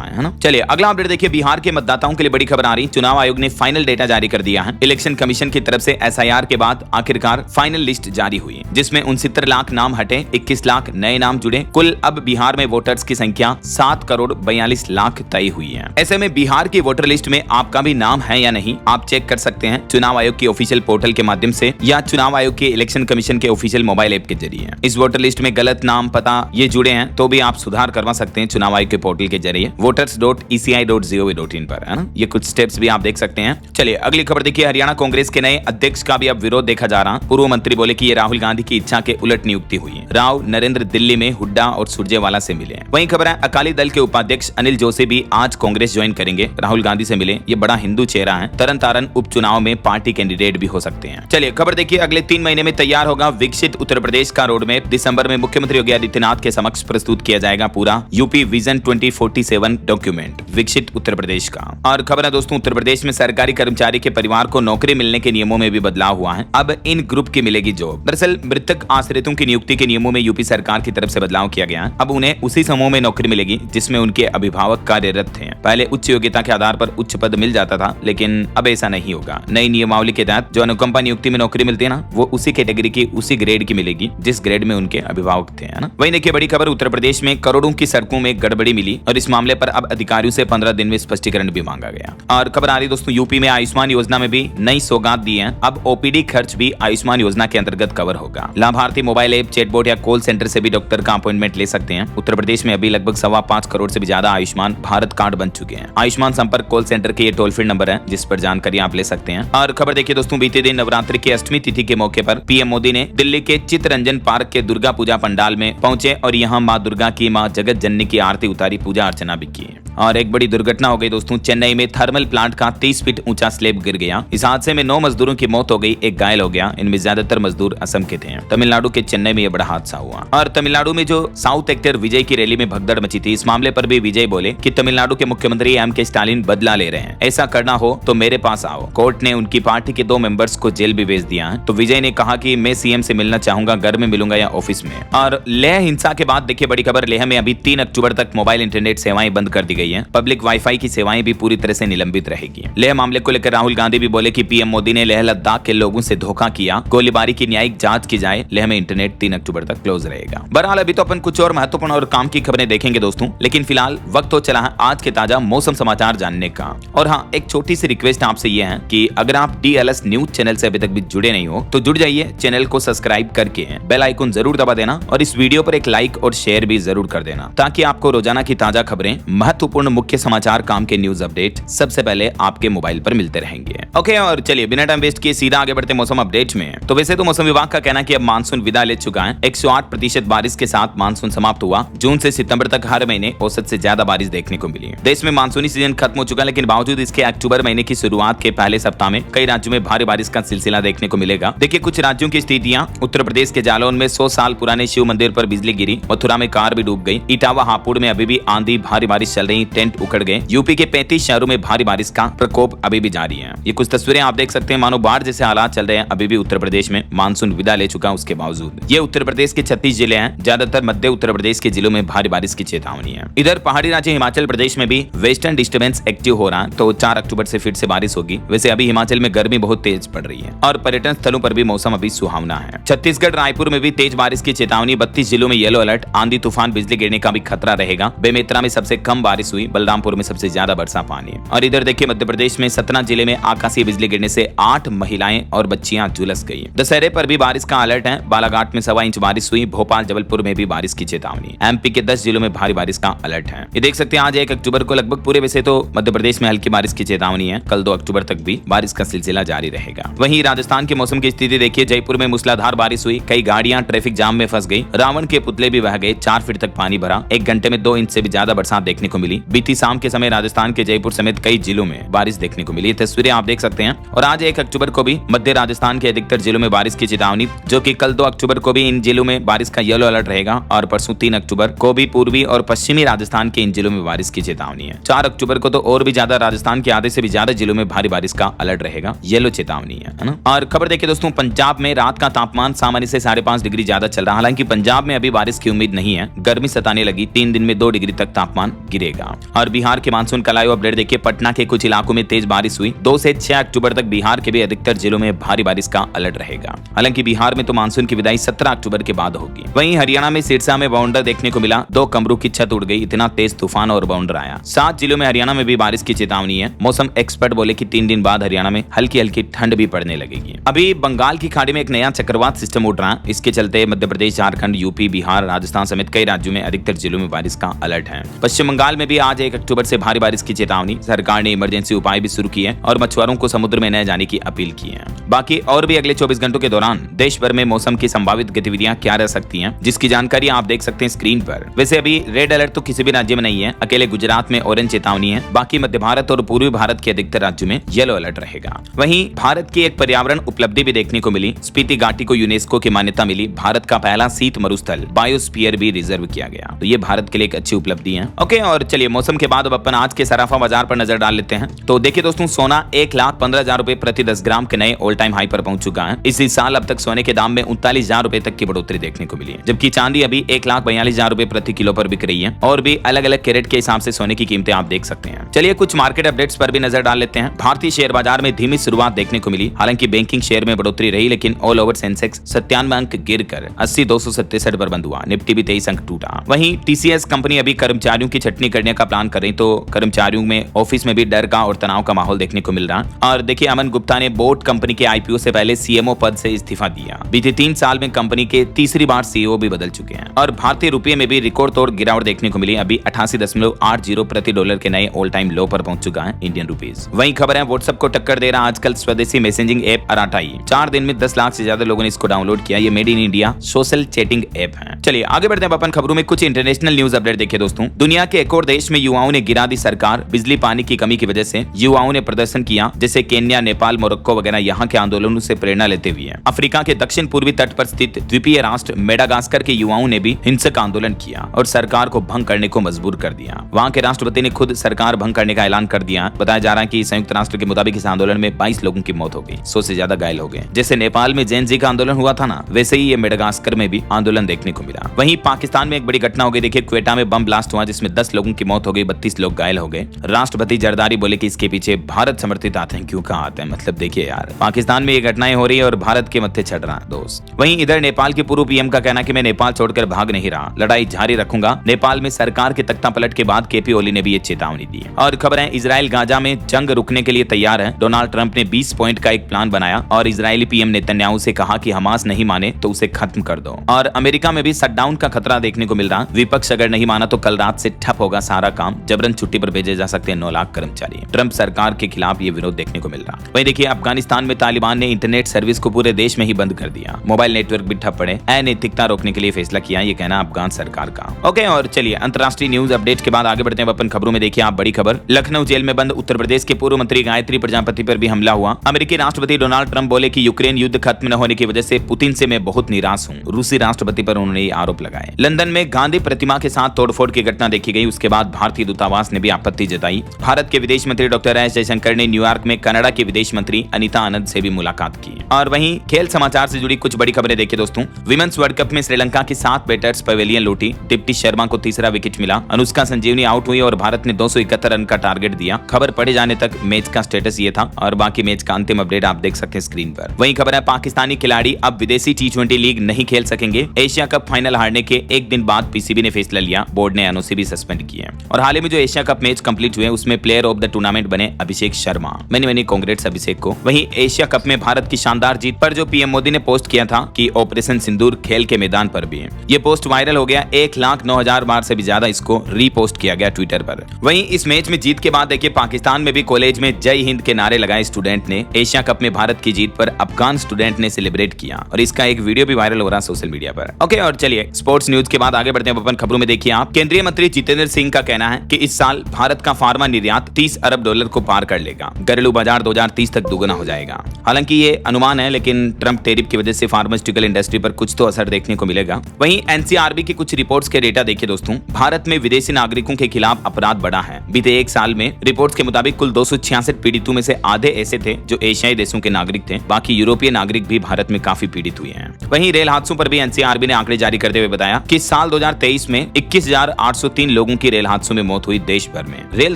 है ना। चलिए अगला अपडेट देखिए, बिहार के मतदाताओं के लिए बड़ी खबर आ रही। चुनाव आयोग ने फाइनल डेटा जारी कर दिया है। इलेक्शन कमीशन की तरफ से SIR के बाद आखिरकार फाइनल लिस्ट जारी हुई, जिसमें 69 लाख नाम हटे, 21 लाख नए नाम जुड़े। कुल अब बिहार में वोटर्स की संख्या 7,42,00,000 तय हुई है। ऐसे में बिहार की वोटर लिस्ट में आपका भी नाम है या नहीं, आप चेक कर सकते हैं चुनाव आयोग की ऑफिशियल पोर्टल के माध्यम से या चुनाव आयोग के इलेक्शन कमीशन के ऑफिशियल मोबाइल ऐप के जरिए। इस वोटर लिस्ट में गलत नाम पता ये जुड़े हैं तो भी आप सुधार करवा सकते हैं चुनाव आयोग के पोर्टल के जरिए voters.eci.gov.in पर, है ना। ये कुछ स्टेप्स भी आप देख सकते हैं। चलिए अगली खबर देखिए, हरियाणा कांग्रेस के नए अध्यक्ष का भी अब विरोध देखा जा रहा। पूर्व मंत्री बोले कि ये राहुल गांधी की इच्छा के उलट नियुक्ति हुई है। राव नरेंद्र दिल्ली में हुड्डा और सुरजेवाला से मिले। वहीं खबर है अकाली दल के उपाध्यक्ष अनिल जोशी भी आज कांग्रेस ज्वाइन करेंगे, राहुल गांधी से मिले। ये बड़ा हिंदू चेहरा है, तरन तारन उपचुनाव में पार्टी कैंडिडेट भी हो सकते हैं। चलिए खबर देखिए, अगले 3 महीने में तैयार होगा विकसित उत्तर प्रदेश का रोड मैप। दिसंबर में मुख्यमंत्री योगी आदित्यनाथ के समक्ष प्रस्तुत किया जाएगा पूरा यूपी विजन 2047 डॉक्यूमेंट विकसित उत्तर प्रदेश का। और खबर है दोस्तों, उत्तर प्रदेश में सरकारी कर्मचारी के परिवार को नौकरी मिलने के नियमों में भी बदलाव हुआ है। अब इन ग्रुप की मिलेगी जॉब। दरअसल मृतक आश्रितों की नियुक्ति के नियमों में यूपी सरकार की तरफ से बदलाव किया गया है। अब उन्हें उसी समूह में नौकरी मिलेगी जिसमें उनके अभिभावक कार्यरत थे। पहले उच्च योग्यता के आधार पर उच्च पद मिल जाता था, लेकिन अब ऐसा नहीं होगा। नई नियमावली के तहत जो अनुकंपा नियुक्ति में नौकरी मिलती है ना, वो उसी कैटेगरी की उसी ग्रेड की मिलेगी जिस ग्रेड में उनके अभिभावक थे, है ना। वहीं देखिए बड़ी खबर, उत्तर प्रदेश में करोड़ों की सड़कों में गड़बड़ी मिली और इस मामले पर अब अधिकारियों से 15 दिन में स्पष्टीकरण भी मांगा गया। और खबर आ रही दोस्तों, यूपी में आयुष्मान योजना में भी नई सौगात दी है। अब OPD खर्च भी आयुष्मान योजना के अंतर्गत कवर होगा। लाभार्थी मोबाइल ऐप, चैटबॉट या कॉल सेंटर से भी डॉक्टर का अपॉइंटमेंट ले सकते हैं। उत्तर प्रदेश में अभी लगभग 5.25 करोड़ से भी ज्यादा आयुष्मान भारत कार्ड बन चुके हैं। आयुष्मान संपर्क कॉल सेंटर के ये टोल फ्री नंबर है जिस पर जानकारी आप ले सकते हैं। और खबर देखिए दोस्तों, बीते दिन नवरात्रि की अष्टमी तिथि के मौके पर PM मोदी ने दिल्ली के चित्तरंजन पार्क के दुर्गा पूजा पंडाल में पहुंचे और यहां मां दुर्गा की, मां जगत जननी की आरती उतारी, पूजा अर्चना भी की। और एक बड़ी दुर्घटना हो गई दोस्तों, चेन्नई में थर्मल प्लांट का 30 फीट ऊंचा स्लैब गिर गया। इस हादसे में 9 मजदूरों की मौत हो गई, एक घायल हो गया। इनमें ज्यादातर मजदूर असम के थे। तमिलनाडु के चेन्नई में यह बड़ा हादसा हुआ। और तमिलनाडु में जो साउथ एक्टर विजय की रैली में भगदड़ मची थी, इस मामले पर भी विजय बोले कि तमिलनाडु के मुख्यमंत्री M.K. स्टालिन बदला ले रहे हैं, ऐसा करना हो तो मेरे पास आओ। कोर्ट ने उनकी पार्टी के 2 मेंबर्स को जेल भी भेज दिया है। तो विजय ने कहा कि मैं CM से मिलना चाहूंगा, घर में मिलूंगा या ऑफिस में। और लेह हिंसा के बाद देखिए बड़ी खबर, लेह में अभी 3 अक्टूबर तक मोबाइल इंटरनेट सेवाएं बंद कर दी गई है। पब्लिक वाईफाई की सेवाएं भी पूरी तरह से निलंबित रहेगी। लेह मामले को लेकर राहुल गांधी भी बोले कि PM मोदी ने लेह लद्दाख के लोगों से धोखा किया, गोलीबारी की न्यायिक जांच की जाए। लेह में इंटरनेट 3 अक्टूबर तक क्लोज रहेगा। बहरहाल अभी तो अपन कुछ और महत्वपूर्ण और काम की खबरें देखेंगे दोस्तों, लेकिन फिलहाल वक्त हो चला है आज के ताजा मौसम समाचार जानने का। और हाँ, एक छोटी सी रिक्वेस्ट आपसे ये है कि अगर आप DLS न्यूज चैनल से अभी तक भी जुड़े नहीं हो तो जुड़ जाइए, चैनल को सब्सक्राइब करके बेल आइकन जरूर दबा देना और इस वीडियो पर एक लाइक और शेयर भी जरूर कर देना, ताकि आपको रोजाना की ताजा खबरें, महत्वपूर्ण मुख्य समाचार, काम के न्यूज अपडेट सबसे पहले आपके मोबाइल पर मिलते रहेंगे। ओके, और चलिए बिना टाइम वेस्ट किए सीधा आगे बढ़ते मौसम अपडेट में। तो वैसे तो मौसम विभाग का कहना है कि अब मानसून विदा ले चुका है। 108% बारिश के साथ मानसून समाप्त हुआ। जून से सितंबर तक हर महीने औसत से ज्यादा बारिश देखने को मिली। देश में मानसूनी सीजन खत्म हो चुका है, लेकिन बावजूद इसके अक्टूबर महीने की शुरुआत के पहले सप्ताह में कई राज्यों में भारी बारिश का सिलसिला देखने को मिलेगा। देखिए कुछ राज्यों की स्थितियां, उत्तर प्रदेश के जालौन में 100 साल पुराने शिव मंदिर पर बिजली गिरी, मथुरा में कार भी डूब गई, इटावा हापुड़ में अभी भी आंधी भारी बारिश चल रही, टेंट उखड़ गए। यूपी के 35 शहरों में भारी बारिश का प्रकोप अभी भी जारी है। ये कुछ तस्वीरें आप देख सकते हैं, मानो बाढ़ जैसे हालात चल रहे हैं। अभी भी उत्तर प्रदेश में मानसून विदा ले चुका उसके बावजूद। ये उत्तर प्रदेश के 36 जिले हैं, ज्यादातर मध्य उत्तर प्रदेश के जिलों में भारी बारिश की चेतावनी है। इधर पहाड़ी राज्य हिमाचल प्रदेश में भी वेस्टर्न डिस्टर्बेंस एक्टिव हो रहा है, तो 4 अक्टूबर से फिर से बारिश होगी। वैसे अभी हिमाचल में गर्मी बहुत तेज पड़ रही है और पर्यटन स्थलों पर भी मौसम अभी सुहावना है। छत्तीसगढ़ रायपुर में भी तेज बारिश की चेतावनी, 32 जिलों में येलो अलर्ट, आंधी तूफान बिजली गिरने का भी खतरा रहेगा। बेमेतरा में सबसे कम बारिश हुई, बलरामपुर में सबसे ज्यादा बरसा पानी। और इधर देखिए मध्य प्रदेश में सतना जिले में आकाशीय बिजली गिरने से 8 महिलाएं और बच्चियां झुलस गई। दशहरे पर भी बारिश का अलर्ट है, बालाघाट में 1.25 इंच बारिश हुई, भोपाल जबलपुर में भी बारिश की चेतावनी। MP के 10 जिलों में भारी बारिश का अलर्ट है। ये देख सकते हैं आज 1 अक्टूबर को लगभग पूरे वैसे तो मध्य प्रदेश में हल्की बारिश की चेतावनी है। कल 2 अक्टूबर तक भी बारिश का सिलसिला जारी रहेगा। वहीं राजस्थान के मौसम की स्थिति देखिए, जयपुर में मूसलाधार बारिश हुई, कई गाड़ियां ट्रैफिक जाम में फंस गई, रावण के पुतले भी बह गए, 4 फीट तक पानी भरा, 1 घंटे में 2 इंच से भी ज्यादा बरसात देखने को मिली। बीती शाम के समय राजस्थान के जयपुर समेत कई जिलों में बारिश देखने को मिली। तस्वीरें आप देख सकते हैं। और आज 1 अक्टूबर को भी मध्य राजस्थान के अधिकतर जिलों में बारिश की चेतावनी, जो कि कल 2 अक्टूबर को भी इन जिलों में बारिश का येलो अलर्ट रहेगा। और परसों 3 अक्टूबर को भी पूर्वी और पश्चिमी राजस्थान के इन जिलों में बारिश की चेतावनी है। 4 अक्टूबर को तो और भी ज्यादा राजस्थान के आधे से भी ज्यादा जिलों में भारी बारिश का अलर्ट रहेगा, येलो चेतावनी है ना। और खबर देखिए दोस्तों, पंजाब में रात का तापमान सामान्य से 5.5 डिग्री ज्यादा चल रहा है। हालांकि पंजाब में अभी बारिश की उम्मीद नहीं है, गर्मी सताने लगी। 3 दिन में 2 डिग्री तक तापमान गिरेगा। और बिहार के मानसून का लाइव अपडेट देखिए। पटना के कुछ इलाकों में तेज बारिश हुई। 2 से 6 अक्टूबर तक बिहार के भी अधिकतर जिलों में भारी बारिश का अलर्ट रहेगा। हालांकि बिहार में तो मानसून की विदाई 17 अक्टूबर के बाद होगी। वहीं हरियाणा में सिरसा में बाउंडर देखने को मिला। 2 कमरों की छत उड़ गई, इतना तेज तूफान और बाउंडर आया। 7 जिलों में हरियाणा में भी बारिश की चेतावनी है। मौसम एक्सपर्ट बोले कि 3 दिन बाद हरियाणा में हल्की हल्की ठंड भी पड़ने लगेगी। अभी बंगाल की खाड़ी में एक नया चक्रवात सिस्टम उठ रहा है। इसके चलते मध्य प्रदेश, झारखंड, यूपी, बिहार, राजस्थान समेत कई राज्यों में अधिकतर जिलों में बारिश का अलर्ट है। पश्चिम बंगाल में भी आज 1 अक्टूबर से भारी बारिश की चेतावनी। सरकार ने इमरजेंसी उपाय भी शुरू किए और मछुआरों को समुद्र में न जाने की अपील की है। बाकी और भी अगले 24 घंटों के दौरान देश भर में मौसम की संभावित गतिविधियां क्या रह सकती हैं, जिसकी जानकारी आप देख सकते हैं स्क्रीन पर। वैसे अभी रेड अलर्ट तो किसी भी राज्य में नहीं है, अकेले गुजरात में ऑरेंज चेतावनी है। बाकी मध्य भारत और पूर्वी भारत के अधिकतर राज्यों में येलो अलर्ट रहेगा। वहीं भारत की एक पर्यावरण उपलब्धि भी देखने को मिली। स्पीति घाटी को यूनेस्को की मान्यता मिली। भारत का पहला शीत मरुस्थल बायोस्फीयर भी रिजर्व किया गया, तो ये भारत के लिए एक अच्छी उपलब्धि है। ओके, और चलिए मौसम के बाद अब अपन आज के सराफा बाजार पर नजर डाल लेते हैं। तो देखिए दोस्तों, सोना 1,15,000 रुपए प्रति 10 ग्राम के नए ऑल टाइम हाई पर पहुंच चुका है। इसी साल अब तक सोने के दाम में 39,000 रुपए तक की बढ़ोतरी देखने को मिली है, जबकि चांदी अभी 1,42,000 रुपए प्रति किलो पर बिक रही है। और भी अलग अलग कैरेट के हिसाब से सोने की कीमतें आप देख सकते हैं। चलिए कुछ मार्केट अपडेट्स पर भी नजर डाल लेते हैं। भारतीय शेयर बाजार में धीमी शुरुआत देखने को मिली। हालांकि बैंकिंग शेयर में बढ़ोतरी रही, लेकिन ऑल ओवर सेंसेक्स 97 अंक गिरकर 80,267 पर बंद हुआ। निफ्टी भी 23 अंक टूटा। वहीं टीसीएस कंपनी अभी कर्मचारियों की छटनी करने का प्लान कर रही, तो कर्मचारियों में ऑफिस में भी डर का और तनाव का माहौल देखने को मिल रहा। और देखिए, अमन गुप्ता ने बोट कंपनी के आईपीओ से पहले सीएमओ पद से इस्तीफा दिया। बीते 3 साल में कंपनी के तीसरी बार सीईओ भी बदल चुके हैं। और भारतीय रुपये में भी रिकॉर्ड तोड़ गिरावट देखने को मिली। अभी 88.80 प्रति डॉलर के नए ऑल टाइम लो पर पहुंच चुका है इंडियन रुपीज। वहीं खबर है व्हाट्सएप को टक्कर दे रहा आजकल स्वदेशी मैसेजिंग ऐप अराटाई। 4 दिन में 10 लाख से ज्यादा लोगों ने इसको डाउनलोड किया। ये made in India social chatting app है। चलिए आगे बढ़ते हैं अपन खबरों में। कुछ इंटरनेशनल न्यूज अपडेट देखिए दोस्तों। दुनिया के एक और देश में युवाओं ने गिरा दी सरकार। बिजली पानी की कमी की वजह से युवाओं ने प्रदर्शन किया, जैसे केन्या, नेपाल, मोरक्को वगैरह। यहाँ के आंदोलनों से प्रेरणा लेते हुए अफ्रीका के दक्षिण पूर्वी तट पर स्थित द्वीपीय राष्ट्र मेडागास्कर के युवाओं ने भी हिंसक आंदोलन किया और सरकार को भंग करने को मजबूर कर दिया। वहाँ के राष्ट्रपति ने खुद सरकार भंग करने का ऐलान कर दिया। बताया जा रहा है कि संयुक्त राष्ट्र के मुताबिक इस आंदोलन में 22 लोगों की मौत हो गई, 100 से ज्यादा घायल हो गए। जैसे नेपाल में जेन जी का आंदोलन हुआ था ना, वैसे ही ये मेडागास्कर में भी आंदोलन देखने को मिला। वहीं पाकिस्तान में एक बड़ी घटना हो गई। देखिए, क्वेटा में बम ब्लास्ट हुआ, जिसमें 10 लोगों की मौत हो गई, 32 लोग घायल हो गए। राष्ट्रपति जरदारी बोले कि इसके पीछे भारत समर्थित आतंकियों का हाथ है। मतलब देखिए यार, पाकिस्तान में ये घटनाएं हो रही है और भारत के मत्थे चढ़ रहा है दोस्त। वहीं इधर नेपाल के पूर्व पीएम का कहना कि मैं नेपाल छोड़कर भाग नहीं रहा, लड़ाई जारी रखूंगा। नेपाल में सरकार के तख्ता पलट के बाद केपी ओली ने भी ये चेतावनी दी है। और खबर है इजराइल गाजा में जंग रुकने के लिए तैयार है। डोनाल्ड ट्रंप ने 20 पॉइंट का एक प्लान बनाया और इजरायली पीएम नेतन्याहू से कहा कि हमास नहीं माने तो उसे खत्म कर दो। और अमेरिका में भी शटडाउन का खतरा देखने को मिल रहा। विपक्ष अगर नहीं माना तो कल रात से ठप होगा सारा काम। जबरन छुट्टी पर भेजे जा सकते हैं 9 लाख कर्मचारी। ट्रंप सरकार के खिलाफ ये विरोध देखने को मिल रहा। वहीं देखिए, अफगानिस्तान में तालिबान ने इंटरनेट सर्विस को पूरे देश में ही बंद कर दिया। मोबाइल नेटवर्क भी ठप पड़े। अनैतिकता रोकने के लिए फैसला किया, ये कहना अफगान सरकार का। ओके, और चलिए अंतर्राष्ट्रीय न्यूज अपडेट के बाद आगे बढ़ते हैं अपन खबरों में। देखिए आप बड़ी खबर, लखनऊ जेल में बंद उत्तर प्रदेश के पूर्व मंत्री गायत्री प्रजापति पर भी हमला हुआ। अमेरिकी राष्ट्रपति डोनाल्ड ट्रंप बोले कि यूक्रेन युद्ध खत्म न होने की वजह से पुतिन से मैं बहुत निराश हूं। रूसी राष्ट्रपति पर उन्होंने आरोप लगाए। लंदन में गांधी प्रतिमा के साथ तोड़फोड़ की घटना देखी गई। उसके बाद भारतीय दूतावास ने भी आपत्ति जताई। भारत के विदेश मंत्री डॉक्टर एस जयशंकर ने न्यूयॉर्क में कनाडा की विदेश मंत्री अनीता आनंद से भी मुलाकात की। और वहीं खेल समाचार से जुड़ी कुछ बड़ी खबरें देखिए दोस्तों। विमेंस वर्ल्ड कप में श्रीलंका की 7 बैटर्स पवेलियन लूटी। डिप्टी शर्मा को तीसरा विकेट मिला। अनुष्का संजीवनी आउट हुई और भारत ने 271 रन का टारगेट दिया। खबर पढ़े जाने तक मैच का स्टेटस ये था और बाकी मैच का अंतिम अपडेट आप देख सकते हैं स्क्रीन पर। वहीं खबर है पाकिस्तानी खिलाड़ी अब विदेशी T20 लीग नहीं खेल सकेंगे। एशिया कप फाइनल हारने के एक दिन बाद पीसीबी ने फैसला लिया। बोर्ड ने एनओसी भी सस्पेंड की है। और हाल ही में जो एशिया कप मैच कंप्लीट हुए उसमें प्लेयर ऑफ द टूर्नामेंट बने अभिषेक शर्मा। मैनी कांग्रेट्स अभिषेक को। वहीं एशिया कप में भारत की शानदार जीत पर जो पीएम मोदी ने पोस्ट किया था कि ऑपरेशन सिंदूर खेल के मैदान पर भी है, ये पोस्ट वायरल हो गया। 1,09,000 बार से भी ज्यादा इसको रीपोस्ट किया गया ट्विटर पर। वहीं इस मैच में जीत के बाद देखिए पाकिस्तान में भी कॉलेज में जय हिंद के नारे लगाए स्टूडेंट ने। एशिया कप में भारत की जीत पर अफगान स्टूडेंट ने सेलिब्रेट किया और इसका एक वीडियो भी वायरल हो रहा सोशल मीडिया पर। ओके, और चलिए स्पोर्ट्स न्यूज के बाद आगे बढ़ते हैं अपन खबरों में। देखिए आप, केंद्रीय मंत्री जितेंद्र सिंह का कहना है कि इस साल भारत का फार्मा निर्यात 30 अरब डॉलर को पार कर लेगा। घरेलू बाजार 2030 तक दुगना हो जाएगा। हालांकि ये अनुमान है, लेकिन ट्रंप टैरिफ की वजह से फार्मास्यूटिकल इंडस्ट्री पर कुछ तो असर देखने को मिलेगा। वहीं एनसीआरबी की कुछ रिपोर्ट्स के डेटा देखिए दोस्तों। भारत में विदेशी नागरिकों के खिलाफ अपराध बढ़ा है। बीते एक साल में रिपोर्ट्स के मुताबिक कुल 266 पीड़ितों में से आधे ऐसे थे जो एशियाई देशों के नागरिक थे। बाकी यूरोपीय नागरिक भी भारत में काफी पीड़ित हुए हैं। वहीं रेल हादसों पर भी एनसीआरबी ने आंकड़े जारी करते हुए बताया कि साल 2023 में 21,803 लोगों की रेल हादसों में मौत हुई देश भर में। रेल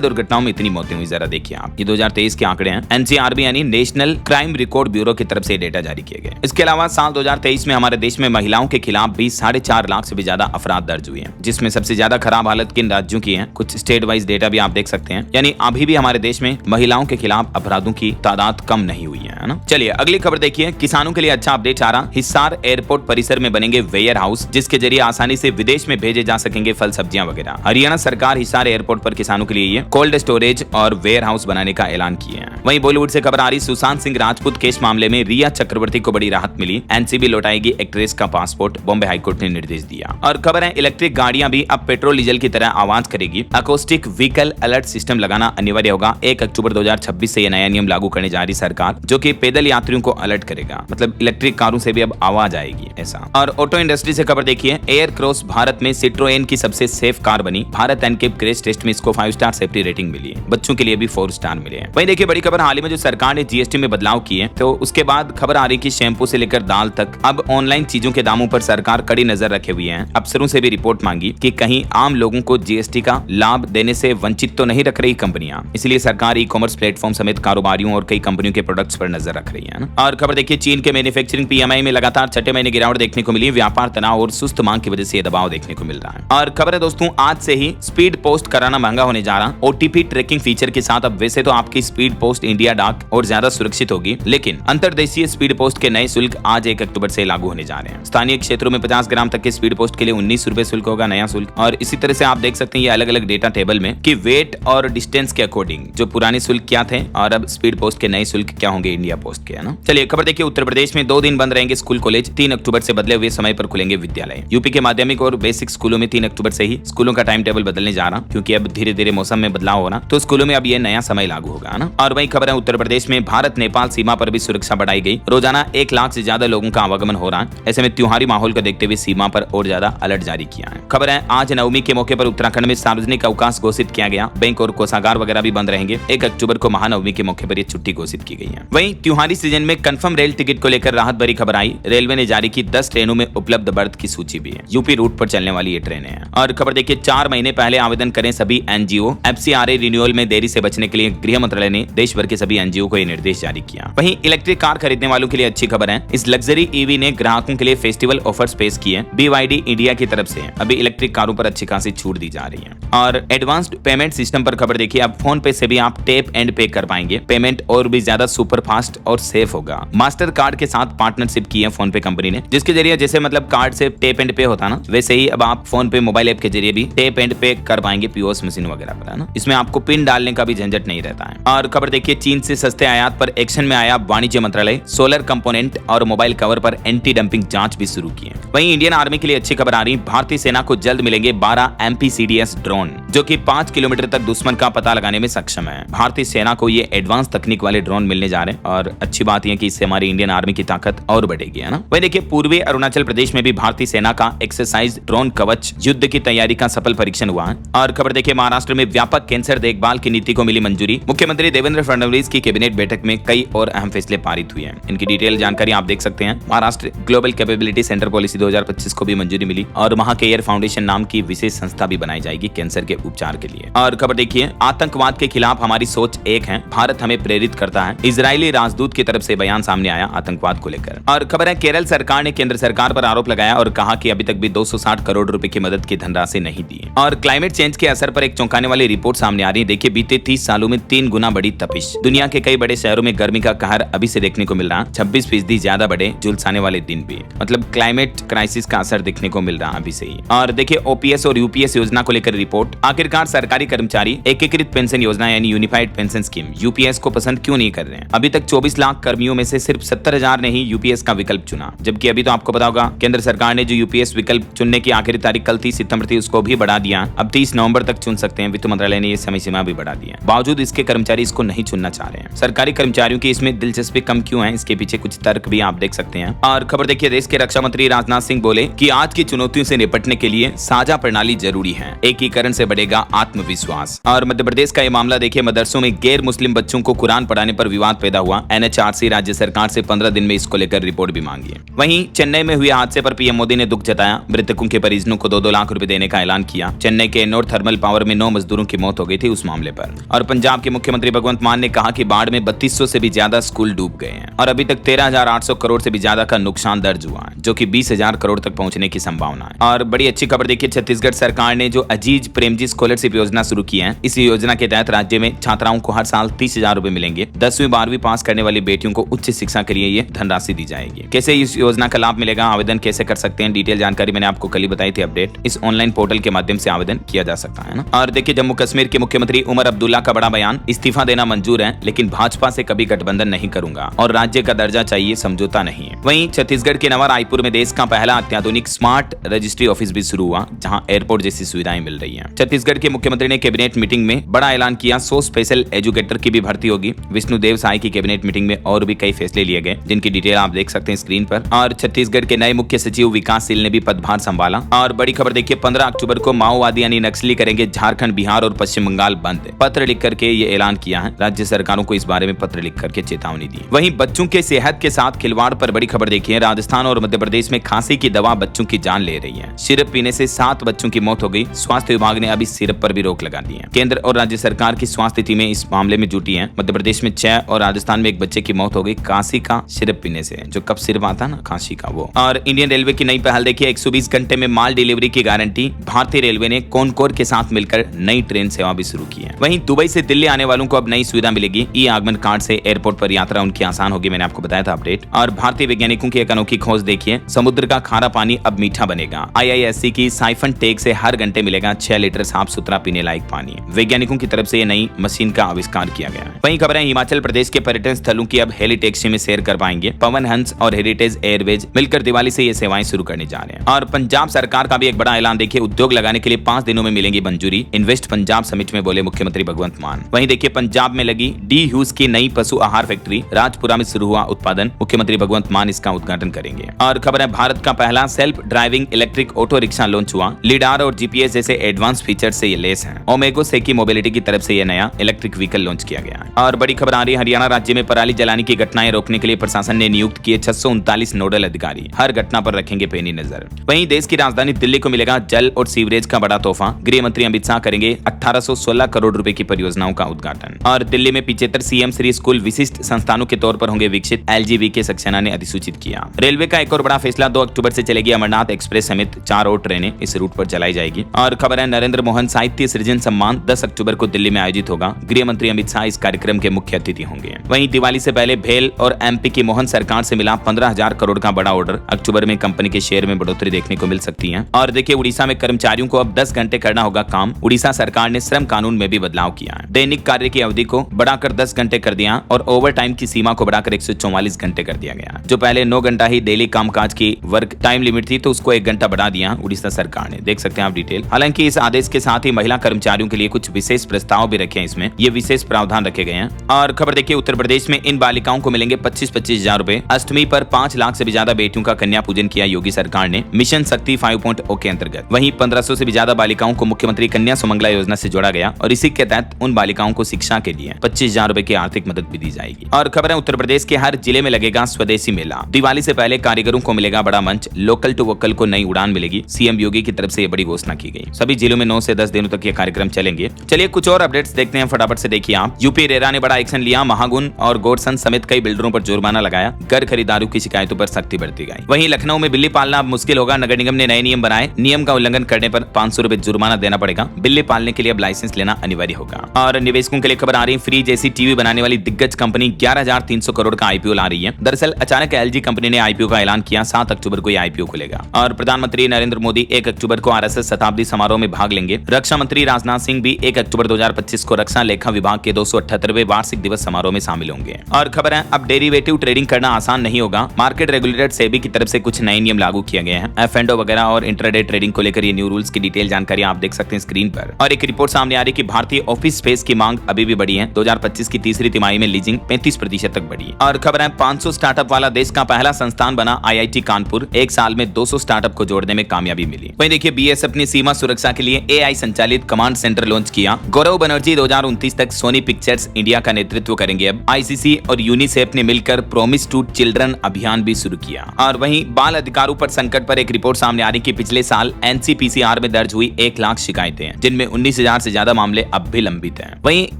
दुर्घटनाओं में इतनी मौतें हुई, जरा देखिए आप। ये 2023 के आंकड़े हैं। एनसीआरबी यानी नेशनल क्राइम रिकॉर्ड ब्यूरो की तरफ से डेटा जारी किए गए। इसके अलावा साल 2023 में हमारे देश में महिलाओं के खिलाफ भी 4.5 लाख से भी ज्यादा अपराध दर्ज हुए हैं, जिसमें सबसे ज्यादा खराब हालत किन राज्यों की है, कुछ स्टेट वाइज डेटा भी आप देख सकते हैं। यानी अभी भी हमारे देश में महिलाओं के खिलाफ अपराधों की तादाद कम नहीं हुई है ना। चलिए अगली खबर देखिए। किसानों के लिए अच्छा अपडेट आ रहा। हिसार एयरपोर्ट परिसर में बनेंगे वेयर हाउस, जिसके जरिए आसानी से विदेश में भेजे जा सकेंगे फल सब्जियां वगैरह। हरियाणा सरकार हिसार एयरपोर्ट पर किसानों के लिए ये कोल्ड स्टोरेज और वेयर हाउस बनाने का ऐलान किए हैं। वहीं बॉलीवुड से खबर आ रही। सुशांत सिंह राजपूत केस मामले में रिया चक्रवर्ती को बड़ी राहत मिली। एनसीबी लौटाएगी एक्ट्रेस का पासपोर्ट, बॉम्बे हाईकोर्ट ने निर्देश दिया। और खबर है इलेक्ट्रिक गाड़ियां भी अब पेट्रोल डीजल की तरह आवाज करेगी। अकोस्टिक व्हीकल अलर्ट सिस्टम लगाना अनिवार्य होगा। 1 अक्टूबर 2026 से यह नया नियम लागू करने जा रही सरकार, जो कि पैदल यात्रियों को अलर्ट करेगा। मतलब इलेक्ट्रिक कारों से भी अब आवाज आएगी ऐसा। और ऑटो इंडस्ट्री से खबर देखिए। एयर क्रॉस भारत में सिट्रोएन की सबसे सेफ कार बनी। भारत एनकेप क्रैश टेस्ट में इसको 5 स्टार सेफ्टी रेटिंग मिली है। बच्चों के लिए भी 4 स्टार मिले हैं। वहीं देखिए बड़ी खबर, हाल ही में जो सरकार ने जीएसटी में बदलाव किए, तो उसके बाद खबर आ रही कि शैम्पू से लेकर दाल तक अब ऑनलाइन चीजों के दामों पर सरकार कड़ी नजर रखे हुए है। अफसरों से भी रिपोर्ट मांगी कि कहीं आम लोगों को जीएसटी का लाभ देने से वंचित तो नहीं रख रही कंपनियां। इसलिए सरकार ई कॉमर्स प्लेटफॉर्म समेत कारोबारियों और कई कंपनियों के प्रोडक्ट्स पर नजर रख रही है। और खबर देखिए, चीन के मैन्युफैक्चरिंग पीएमआई में लगातार छठे महीने गिरावट देखने को मिली। व्यापार तनाव और सुस्त मांग की वजह से दबाव देखने को मिल रहा है। और खबर है दोस्तों, आज से ही स्पीड पोस्ट कराना महंगा होने जा रहा। ओटीपी ट्रैकिंग फीचर के साथ अब वैसे तो आपकी स्पीड पोस्ट इंडिया डाक और ज्यादा सुरक्षित होगी, लेकिन अंतरदेशीय स्पीड पोस्ट के नए शुल्क आज 1 अक्टूबर से लागू होने जा रहे हैं। स्थानीय क्षेत्रों में 50 ग्राम तक के स्पीड पोस्ट के लिए 19 रुपए शुल्क होगा, नया शुल्क। और इसी तरह से आप देख सकते हैं ये अलग अलग डेटा टेबल में कि वेट और डिस्टेंस के अकॉर्डिंग जो पुराने शुल्क क्या थे और अब स्पीड पोस्ट के नए शुल्क क्या होंगे इंडिया पोस्ट के, है ना। चलिए खबर देखिए, उत्तर प्रदेश में 2 दिन बंद रहेंगे स्कूल कॉलेज। 3 अक्टूबर से बदले हुए समय पर खुलेंगे विद्यालय। यूपी के माध्यमिक और बेसिक स्कूलों में 3 अक्टूबर से ही स्कूलों का टाइम टेबल बदलने जा रहा, क्योंकि अब धीरे धीरे मौसम में बदलाव हो रहा, तो स्कूलों में अब ये नया समय लागू होगा ना। और वही खबर है, उत्तर प्रदेश में भारत नेपाल सीमा पर भी सुरक्षा बढ़ाई गई। रोजाना 1 लाख से ज्यादा लोगों का आवागमन हो रहा है। ऐसे में त्योहारी माहौल को देखते हुए सीमा पर और ज्यादा अलर्ट जारी किया है। खबर है, आज नवमी के मौके पर उत्तराखंड में सार्वजनिक अवकाश घोषित किया गया। बैंक और कोषागार वगैरह भी बंद रहेंगे। 1 अक्टूबर को महानवमी के मौके पर यह छुट्टी घोषित की गई है। वहीं त्योहारी सीजन में कंफर्म रेल टिकट को लेकर राहत भरी खबर आई। रेलवे ने जारी की 10 ट्रेनों में उपलब्ध बर्थ की सूची भी है। यूपी रूट पर चलने वाली ये ट्रेनें हैं। और खबर देखिए, 4 महीने पहले आवेदन करें सभी एनजीओ। एफसीआरए रिन्यूअल में देरी से बचने के लिए गृह मंत्रालय ने देश भर के सभी एनजीओ को यह निर्देश जारी किया। वहीं इलेक्ट्रिक कार खरीदने वालों के लिए अच्छी खबर है। इस लग्जरी ईवी ने ग्राहकों के लिए फेस्टिवल ऑफर्स पेश किए। BYD इंडिया की तरफ से अभी इलेक्ट्रिक कारों पर अच्छी खासी छूट दी जा रही है। और एडवांस्ड पेमेंट सिस्टम पर खबर देखिए, अब फोन पे से भी आप टैप एंड पे कर पाएंगे। पेमेंट और भी ज्यादा सुपर फास्ट और सेफ होगा। मास्टर कार्ड के साथ पार्टनरशिप की है फोन पे कंपनी ने, जिसके जरिए जैसे मतलब कार्ड से टैप एंड पे होता ना, वैसे ही अब आप फोन पे मोबाइल ऐप के जरिए भी टैप एंड पे कर पाएंगे पीओएस मशीन वगैरह पर, है ना। इसमें आपको पिन डालने का भी झंझट नहीं रहता है। और खबर देखिए, चीन से सस्ते आयात पर एक्शन में आया वाणिज्य मंत्रालय। सोलर कंपोनेंट और मोबाइल कवर पर एंटी डंपिंग जांच भी शुरू की है। वहीं इंडियन आर्मी के लिए अच्छी खबर आ रही। भारतीय सेना को जल्द मिलेंगे 12 MPCDS ड्रोन, जो कि 5 किलोमीटर तक दुश्मन का पता लगाने में सक्षम है। भारतीय सेना को ये एडवांस तकनीक वाले ड्रोन मिलने जा रहे हैं और अच्छी बात यह कि इससे हमारी इंडियन आर्मी की ताकत और बढ़ेगी, है ना। वहीं देखिए, पूर्वी अरुणाचल प्रदेश में भी भारतीय सेना का एक्सरसाइज ड्रोन कवच युद्ध की तैयारी का सफल परीक्षण हुआ है। और खबर देखिए, महाराष्ट्र में व्यापक कैंसर देखभाल की नीति को मिली मंजूरी। मुख्यमंत्री देवेंद्र फडणवीस की कैबिनेट बैठक में कई और अहम फैसले पारित हुए हैं। इनकी डिटेल जानकारी आप देख सकते हैं। Maharashtra global capability centre policy 2025 को भी मंजूरी मिली और महाकेयर फाउंडेशन नाम की विशेष संस्था भी बनाई जाएगी कैंसर के उपचार के लिए। और खबर देखिए, आतंकवाद के खिलाफ हमारी सोच एक है, भारत हमें प्रेरित करता है। इजरायली राजदूत की तरफ से बयान सामने आया आतंकवाद को लेकर। और खबर है, केरल सरकार ने केंद्र सरकार पर आरोप लगाया और कहा कि अभी तक भी 260 करोड़ रुपए की मदद की धनराशि नहीं दी। और क्लाइमेट चेंज के असर पर एक चौंकाने वाली रिपोर्ट सामने आ रही है। देखिए, बीते 30 सालों में 3 गुना बढ़ी तपिश। दुनिया के कई बड़े शहरों में गर्मी का कहर अभी से देखने को मिल रहा। 26% ज्यादा बढ़े झुलसाने वाले दिन भी। मतलब क्लाइमेट क्राइसिस का असर देखने को मिल रहा अभी से ही। और देखिए, OPS और UPS योजना को लेकर रिपोर्ट। आखिरकार सरकारी कर्मचारी एकीकृत पेंशन योजना यानी यूनिफाइड पेंशन स्कीम UPS को पसंद क्यों नहीं कर रहे हैं? अभी तक 24 लाख कर्मियों में से सिर्फ 70,000 ने ही UPS का विकल्प चुना, जबकि अभी तो आपको पता होगा केंद्र सरकार ने जो UPS विकल्प चुनने की आखिरी तारीख कल 30 सितंबर थी, उसको भी बढ़ा दिया। अब 30 नवंबर तक चुन सकते हैं। वित्त मंत्रालय ने यह समय सीमा भी बढ़ा दी है। बावजूद इसके कर्मचारी इसको नहीं चुनना चाह रहे हैं। सरकारी कर्मचारियों की इसमें दिलचस्पी कम क्यों है, इसके पीछे कुछ तर्क भी आप देख सकते हैं। और खबर देखिए, देश के रक्षा मंत्री राजनाथ सिंह बोले कि आज की चुनौतियों से निपटने के लिए साझा प्रणाली जरूरी है। एकीकरण से बढ़ेगा बढ़ेगा आत्मविश्वास। और मध्य प्रदेश का ये मामला देखिए, मदरसों में गैर मुस्लिम बच्चों को कुरान पढ़ाने पर विवाद पैदा हुआ। एनएचआरसी राज्य सरकार से 15 दिन में इसको लेकर रिपोर्ट भी मांगी है। वहीं चेन्नई में हुए हादसे पर पीएम मोदी ने दुख जताया। मृतकों के परिजनों को 2-2 लाख रुपए देने का ऐलान किया। चेन्नई के एन्नोर थर्मल पावर में 9 मजदूरों की मौत हो गई थी उस मामले पर। और पंजाब के मुख्यमंत्री भगवंत मान ने कहा कि बाढ़ में 3200 से भी ज्यादा स्कूल डूब गए हैं और अभी तक 13,800 करोड़ से भी ज्यादा का नुकसान दर्ज हुआ है, जो कि 20,000 करोड़ तक पहुंचने की संभावना है। और बड़ी अच्छी खबर देखिए, छत्तीसगढ़ सरकार ने जो अजीज प्रेमजी स्कॉलरशिप योजना शुरू की है, इस योजना के तहत राज्य में छात्राओं को हर साल 30,000 रुपए मिलेंगे। 10वीं 12वीं पास करने वाली बेटियों को उच्च शिक्षा के लिए ये धनराशि दी जाएगी। कैसे इस योजना का लाभ मिलेगा, आवेदन कैसे कर सकते हैं, डिटेल जानकारी मैंने आपको कल ही बताई थी। अपडेट इस ऑनलाइन पोर्टल के माध्यम से आवेदन किया जा सकता है ना। और देखिए, जम्मू कश्मीर के मुख्यमंत्री उमर अब्दुल्ला का बड़ा बयान, इस्तीफा देना मंजूर है लेकिन भाजपा से कभी गठबंधन नहीं करूंगा और राज्य का दर्जा चाहिए, समझौता नहीं है। वहीं छत्तीसगढ़ के नवा रायपुर में देश का पहला अत्याधुनिक स्मार्ट रजिस्ट्री ऑफिस भी शुरू हुआ, जहां एयरपोर्ट जैसी सुविधाएं मिल रही हैं। छत्तीसगढ़ के मुख्यमंत्री ने कैबिनेट मीटिंग में बड़ा ऐलान किया, 100 स्पेशल एजुकेटर की भी भर्ती होगी। विष्णुदेव साय की कैबिनेट मीटिंग में और भी कई फैसले लिए गए, जिनकी डिटेल आप देख सकते हैं स्क्रीन पर। और छत्तीसगढ़ के नए मुख्य सचिव विकासशील ने भी पदभार संभाला। और बड़ी खबर देखिए, 15 अक्टूबर को माओवादी यानी नक्सली करेंगे झारखंड, बिहार और पश्चिम बंगाल बंद। पत्र लिख करके ये ऐलान किया है, राज्य सरकारों को इस बारे में पत्र लिख करके चेतावनी दी। वहीं बच्चों के सेहत के साथ खिलवाड़ पर बड़ी खबर देखिए, राजस्थान और मध्य प्रदेश में खांसी की दवा बच्चों की जान ले रही है। सिरप पीने से 7 बच्चों की मौत हो गई। स्वास्थ्य विभाग ने अभी सिरप पर भी रोक लगा दी है। केंद्र और राज्य सरकार की स्वास्थ्य टीमें इस मामले में जुटी है। मध्य प्रदेश में 6 और राजस्थान में 1 बच्चे की मौत हो गई खांसी का सिरप पीने से, जो कब सिरप आता ना खांसी का वो। और इंडियन रेलवे की नई पहल देखिए, 120 घंटे में माल डिलीवरी की गारंटी। भारतीय रेलवे ने कॉनकोर के साथ मिलकर नई ट्रेन सेवा भी शुरू की है। वहीं दुबई से दिल्ली आने वालों को अब नई सुविधा मिलेगी। ई आगमन कार्ड से एयरपोर्ट पर यात्रा उनकी आसान होगी, मैंने आपको बताया था अपडेट। और भारतीय वैज्ञानिकों की एक अनोखी खोज देखिए, समुद्र का खारा पानी अब मीठा बनेगा। IISc की साइफन टेक से हर घंटे मिलेगा 6 लीटर साफ सुथरा पीने लायक पानी। वैज्ञानिकों की तरफ से ये नई मशीन का आविष्कार किया गया है। वहीं खबर है, हिमाचल प्रदेश के पर्यटन स्थलों की अब हेली टैक्सी में सैर कर पाएंगे। पवन हंस और हेरिटेज एयरवेज मिलकर दिवाली से ये सेवाएं शुरू करने जा रहे हैं। और पंजाब सरकार का भी एक बड़ा ऐलान देखिए, उद्योग लगाने के लिए 5 दिनों में मिलेंगी मंजूरी। इन्वेस्ट पंजाब समिट में बोले मुख्यमंत्री भगवंत मान। वहीं देखिए, पंजाब में लगी डी ह्यूज की नई पशु आहार फैक्ट्री, राजपुरा में शुरू हुआ उत्पादन। मुख्यमंत्री भगवंत मान इसका उद्घाटन करेंगे। और खबर है, भारत का पहला self driving electric auto rickshaw launch हुआ। लीडार और जीपीएस जैसे एडवांस फीचर से ये लेस है। ओमेगो सेकी मोबिलिटी की तरफ से यह नया इलेक्ट्रिक व्हीकल लॉन्च किया गया है। और बड़ी खबर आ रही है, हरियाणा राज्य में पराली जलाने की घटनाएं रोकने के लिए प्रशासन ने नियुक्त किए 639 नोडल अधिकारी, हर घटना पर रखेंगे पैनी नजर। वहीं देश की राजधानी दिल्ली को मिलेगा जल और सीवरेज का बड़ा तोहफा। गृह मंत्री अमित शाह करेंगे 1816 करोड़ रुपए की परियोजनाओं का उद्घाटन। और दिल्ली में 75 सीएम श्री स्कूल विशिष्ट संस्थानों के तौर पर होंगे विकसित, LGV सक्सेना ने अधिसूचित किया। रेलवे का एक और बड़ा फैसला, 2 अक्टूबर से चलेगी अमरनाथ एक्सप्रेस समेत 4 और ट्रेनें इस रूट पर चलाई जाएगी। और खबर है, नरेंद्र मोहन साहित्य सृजन सम्मान 10 अक्टूबर को दिल्ली में आयोजित होगा। गृह मंत्री अमित शाह इस कार्यक्रम के मुख्य अतिथि होंगे। वहीं दिवाली से पहले भेल और MP की मोहन सरकार से मिला 15,000 करोड़ का बड़ा ऑर्डर। अक्टूबर में कंपनी के शेयर में बढ़ोतरी देखने को मिल सकती है। और देखिए, उड़ीसा में कर्मचारियों को अब 10 घंटे करना होगा काम। उड़ीसा सरकार ने श्रम कानून में भी बदलाव किया है। दैनिक कार्य की अवधि को बढ़ाकर 10 घंटे कर दिया और ओवर टाइम की सीमा को बढ़ाकर 144 घंटे कर दिया गया। जो पहले 9 घंटा ही डेली कामकाज की वर्क टाइम लिमिट थी, तो उसको 1 घंटा बढ़ा दिया उड़ीसा सरकार ने। देख सकते हैं आप डिटेल। हालांकि इस आदेश के साथ ही महिला कर्मचारियों के लिए कुछ विशेष प्रस्ताव भी रखे हैं, इसमें ये विशेष प्रावधान रखे गए हैं। और खबर देखिए, उत्तर प्रदेश में इन बालिकाओं को मिलेंगे 25-25 हजार रुपए। अष्टमी पर 5 लाख से भी ज्यादा बेटियों का कन्या पूजन किया योगी सरकार ने मिशन शक्ति 5.0 के अंतर्गत। वहीं 1500 से भी ज्यादा बालिकाओं को मुख्यमंत्री कन्या सुमंगला योजना से जोड़ा गया और इसी के तहत उन बालिकाओं को शिक्षा के लिए 25,000 रुपए की आर्थिक मदद भी दी जाएगी। और खबर है, उत्तर प्रदेश के हर जिले में लगेगा स्वदेशी मेला। दिवाली से पहले कारीगरों को मिलेगा बड़ा मंच। लोकल टू वोकल को नई उड़ान मिलेगी। सीएम योगी की तरफ से ये बड़ी घोषणा की गई। सभी जिलों में 9 से 10 दिनों तक ये कार्यक्रम चलेंगे। चलिए कुछ और अपडेट्स देखते हैं, फटाफट से देखिए आप। यूपी रेरा ने बड़ा एक्शन लिया। महागुन और गोरसन समेत कई बिल्डरों पर जुर्माना लगाया। घर खरीदारों की शिकायतों पर सख्ती बरती गई। वहीं लखनऊ में बिल्ली पालना अब मुश्किल होगा। नगर निगम ने नए नियम बनाए। नियम का उल्लंघन करने पर 500 रुपए जुर्माना देना पड़ेगा। बिल्ली पालने के लिए अब लाइसेंस लेना अनिवार्य होगा। और निवेशकों के लिए खबर आ रही है, फ्री जैसी टीवी बनाने वाली दिग्गज कंपनी 11,300 करोड़ का IPO ला रही है। दरअसल अचानक LG कंपनी ने IPO का ऐलान किया। 7 अक्टूबर को यह IPO खुलेगा। और प्रधानमंत्री नरेंद्र मोदी 1 अक्टूबर को RSS शताब्दी समारोह में भाग लेंगे। रक्षा मंत्री राजनाथ सिंह भी 1 अक्टूबर 2025 को रक्षा लेखा विभाग के 278वें वार्षिक दिवस समारोह में शामिल होंगे। और खबर है, अब डेरिवेटिव ट्रेडिंग करना आसान नहीं होगा। मार्केट रेगुलेटर सेबी की तरफ से कुछ नए नियम लागू किए गए हैं। F&O वगैरह और इंट्राडे ट्रेडिंग को लेकर ये न्यू रूल्स की डिटेल जानकारी आप देख सकते हैं स्क्रीन पर। और एक रिपोर्ट सामने आ रही है कि भारतीय ऑफिस स्पेस की मांग अभी भी बढ़ी है। 2025 की तीसरी तिमाही में लीजिंग 35% तक बढ़ी। और खबर है, 500 स्टार्टअप वाला देश का पहला संस्थान बना IIT कानपुर। 1 साल में 200 स्टार्टअप को जोड़ने में कामयाबी मिली। वहीं देखिए, BSF ने सीमा सुरक्षा के लिए AI संचालित कमांड सेंटर लॉन्च किया। गौरव बनर्जी 2029 तक सोनी पिक्चर्स इंडिया का नेतृत्व करेंगे। अब ICC और यूनिसेफ ने मिलकर प्रॉमिस टू चिल्ड्रन अभियान भी शुरू किया। और वहीं बाल अधिकारों पर संकट पर एक रिपोर्ट सामने आ रही कि पिछले साल NCPCR में दर्ज हुई 1 लाख शिकायतें हैं, जिनमें 19,000 से ज्यादा मामले अब भी लंबित हैं। वहीं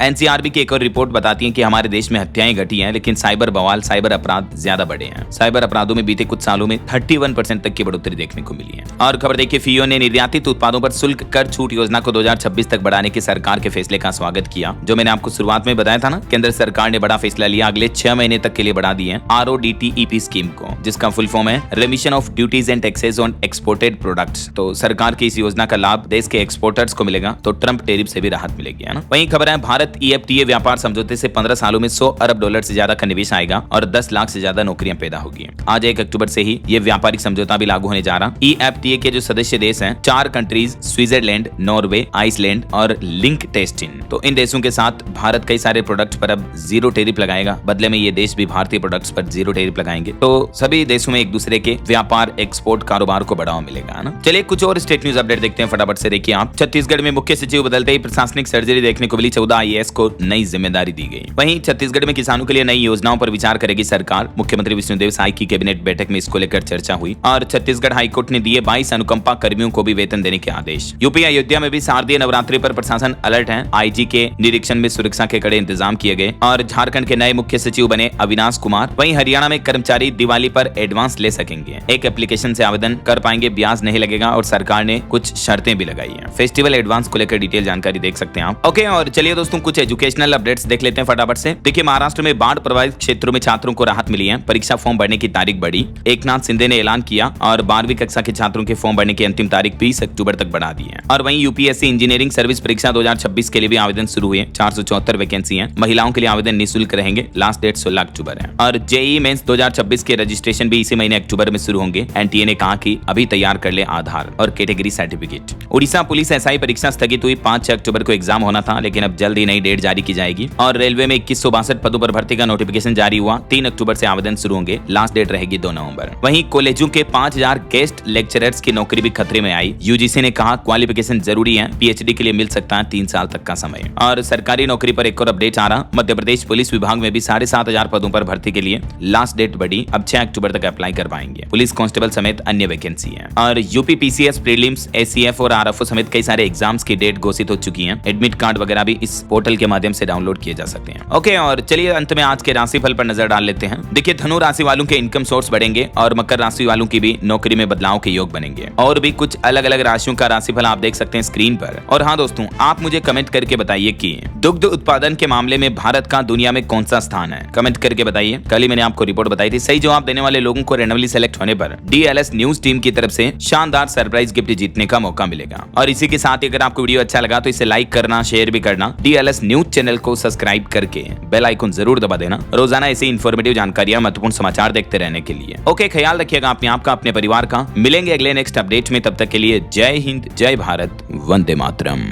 NCRB की एक और रिपोर्ट बताती है कि हमारे देश में हत्याएं घटी हैं, लेकिन साइबर बवाल, साइबर अपराध ज्यादा बढ़े हैं। साइबर अपराधों में बीते कुछ सालों में 31% तक की बढ़ोतरी देखने को मिली है। और खबर देखिए, FIIO ने निर्यातित उत्पादों पर शुल्क कर छूट योजना को 2026 तक बढ़ाने के सरकार के फैसले का स्वागत किया। जो मैंने आपको शुरुआत में बताया था ना, केंद्र सरकार ने बड़ा फैसला लिया, अगले 6 महीने तक के लिए बढ़ा दिए RODTEP स्कीम को, जिसका फुल फॉर्म है remission of duties and taxes on exported products. तो सरकार की इस योजना का लाभ देश के एक्सपोर्टर्स को मिलेगा, तो ट्रम्प टैरिफ से भी राहत मिलेगी, है ना। वहीं खबर है, भारत EFTA व्यापार समझौते से 15 सालों में $100 अरब से ज्यादा का निवेश आएगा और 10 लाख से ज्यादा नौकरियां पैदा होगी। आज 1 अक्टूबर से ही ये व्यापारिक समझौता भी लागू होने जा रहा। EFTA के जो सदस्य देश हैं 4 कंट्रीज, स्विट्जरलैंड, नॉर्वे, आइसलैंड और लिंक्टेनस्टीन। तो इन देशों के साथ भारत कई सारे प्रोडक्ट पर अब 0 टैरिफ लगाएगा। बदले में ये देश भी भारतीय प्रोडक्ट्स पर 0 टैरिफ लगाएंगे। तो सभी देशों में एक दूसरे के व्यापार, एक्सपोर्ट, कारोबार को बढ़ावा मिलेगा ना। चलिए कुछ और स्टेट न्यूज अपडेट देखते हैं, फटाफट से देखिए आप। छत्तीसगढ़ में मुख्य सचिव बदलते ही प्रशासनिक सर्जरी देखने को मिली, 14 IAS को नई जिम्मेदारी दी गई। वहीं छत्तीसगढ़ में किसानों के लिए नई योजनाओं पर विचार करेगी सरकार। मुख्यमंत्री विष्णुदेव साय की कैबिनेट बैठक में इसको लेकर चर्चा हुई और छत्तीसगढ़ हाईकोर्ट ने दिए 22 अनुकंपा कर्मियों को भी वेतन देने के आदेश। यूपी अयोध्या में भी शारदीय नवरात्रि पर प्रशासन अलर्ट है। IG के निरीक्षण में सुरक्षा के कड़े इंतजाम किए गए और झारखंड के नए मुख्य सचिव बने अविनाश कुमार। वहीं हरियाणा में कर्मचारी दिवाली पर एडवांस ले सकेंगे। एक एप्लीकेशन से आवेदन कर पाएंगे, ब्याज नहीं लगेगा और सरकार ने कुछ शर्तें भी लगाई हैं। फेस्टिवल एडवांस को लेकर डिटेल जानकारी देख सकते हैं आप। ओके, और चलिए दोस्तों कुछ एजुकेशनल अपडेट्स देख लेते हैं फटाफट से। देखिए, महाराष्ट्र में बाढ़ प्रभावित क्षेत्रों में छात्रों को राहत मिली है। परीक्षा फॉर्म भरने की तारीख बढ़ी। एकनाथ शिंदे ने ऐलान किया और 12वीं कक्षा के छात्रों के फॉर्म भरने की अंतिम तारीख 20 अक्टूबर तक बढ़ा दी है। और वहीं UPSC इंजीनियरिंग सर्विस परीक्षा 2026 के लिए भी आवेदन शुरू हुए। 474 वैकेंसी है। महिलाओं के लिए आवेदन निःशुल्क रहेंगे। लास्ट डेट 16 अक्टूबर है। और JEE मेंस 2026 के रजिस्ट्रेशन भी इसी महीने अक्टूबर में शुरू होंगे। NTA ने कहा कि अभी तैयार कर ले आधार और category certificate. Orissa police SI परीक्षा स्थगित हुई। 5 अक्टूबर को एग्जाम होना था, लेकिन अब जल्द ही नई डेट जारी की जाएगी। और रेलवे में 2162 पदों पर भर्ती का नोटिफिकेशन जारी हुआ। 3 अक्टूबर से आवेदन शुरू होंगे। लास्ट डेट रहेगी 2 नवंबर। वहीं कॉलेजों के 5000 गेस्ट लेक्चरर्स की नौकरी भी खतरे में आई। UGC ने कहा क्वालिफिकेशन जरूरी है। PhD के लिए मिल सकता है 3 साल तक का समय। और सरकारी नौकरी पर एक और अपडेट आ रहा। मध्य प्रदेश पुलिस विभाग में भी 7500 पदों पर भर्ती के लिए लास्ट डेट बढ़ी। अब 6 अक्टूबर तक अप्लाई कर पाएंगे। पुलिस कांस्टेबल समेत अन्य वैकेंसी है। और UP PCS प्रीलिम्स, ACF और RFO समेत कई सारे एग्जाम्स की डेट घोषित हो चुकी है। एडमिट कार्ड वगैरह भी इस पोर्टल के माध्यम से डाउनलोड किए जा सकते हैं। ओके, और चलिए अंत में आज के राशिफल पर नजर डाल लेते हैं। देखिए, धनु राशि वालों के इनकम सोर्स बढ़ेंगे और मकर राशि वालों की भी नौकरी में बदलाव के योग बनेंगे। और भी कुछ अलग अलग राशियों का राशिफल आप देख सकते हैं स्क्रीन पर। और हाँ दोस्तों, आप मुझे कमेंट करके बताइए कि दुग्ध उत्पादन के मामले में भारत का दुनिया में कौन सा स्थान है। कमेंट करके बताइए। कल ही मैंने आपको रिपोर्ट बताई थी। सही जवाब देने वाले लोगों को रैंडमली सेलेक्ट होने पर DLS न्यूज टीम की तरफ से शानदार सरप्राइज गिफ्ट जीतने का मौका मिलेगा। और इसी के साथ ही अगर आपको वीडियो अच्छा लगा तो इसे लाइक करना, शेयर भी करना। DLS न्यूज चैनल को सब्सक्राइब करके बेल आइकन जरूर दबा देना, रोजाना ऐसी इंफॉर्मेटिव जानकारियां, महत्वपूर्ण समाचार देखते रहने के लिए। ओके, ख्याल रखिएगा अपने आप का, अपने परिवार का। मिलेंगे अगले नेक्स्ट अपडेट में। तब तक के लिए जय हिंद, जय भारत, वंदे मातरम।